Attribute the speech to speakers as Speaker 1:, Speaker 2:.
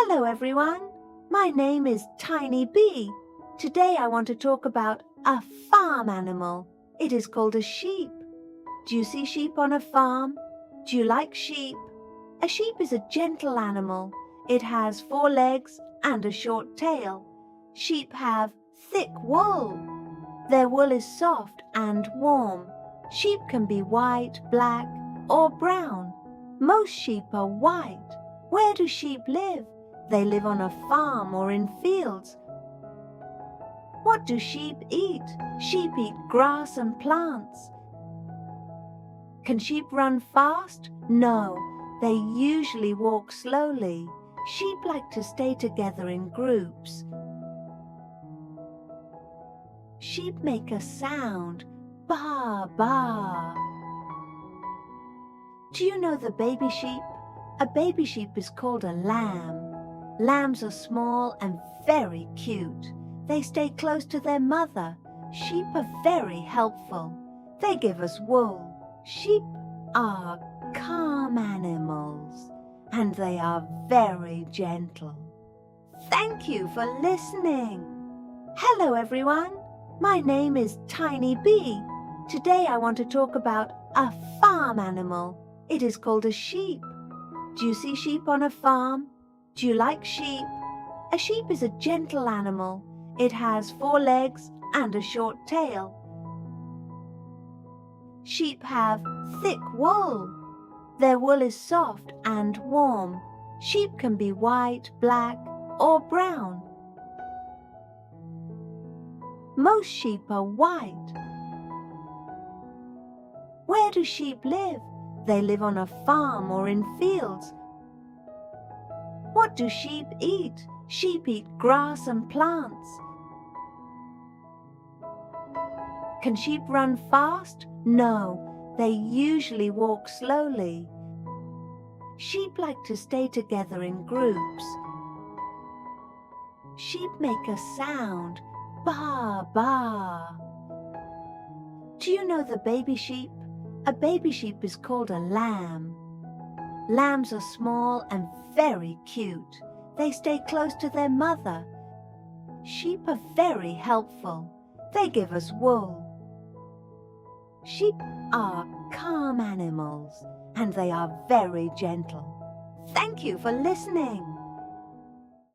Speaker 1: Hello everyone, my name is TinyBee. Today I want to talk about a farm animal. It is called a sheep. Do you see sheep on a farm? Do you like sheep? A sheep is a gentle animal. It has 4 legs and a short tail. Sheep have thick wool. Their wool is soft and warm. Sheep can be white, black, or brown. Most sheep are white. Where do sheep live? They live on a farm or in fields. What do sheep eat? Sheep eat grass and plants. Can sheep run fast? No, they usually walk slowly. Sheep like to stay together in groups. Sheep make a sound, baa, baa. Do you know the baby sheep? A baby sheep is called a lamb. Lambs are small and very cute. They stay close to their mother. Sheep are very helpful. They give us wool. Sheep are calm animals, and they are very gentle. Thank you for listening. Hello everyone, my name is TinyBee. Today I want to talk about a farm animal. It is called a sheep. Do you see sheep on a farm? Do you like sheep? A sheep is a gentle animal. It has 4 legs and a short tail. Sheep have thick wool. Their wool is soft and warm. Sheep can be white, black, or brown. Most sheep are white. Where do sheep live? They live on a farm or in fields. What do sheep eat? Sheep eat grass and plants. Can sheep run fast? No, they usually walk slowly. Sheep like to stay together in groups. Sheep make a sound, baa, baa. Do you know the baby sheep? A baby sheep is called a lamb. Lambs are small and very cute. They stay close to their mother. Sheep are very helpful. They give us wool. Sheep are calm animals, and they are very gentle. Thank you for listening.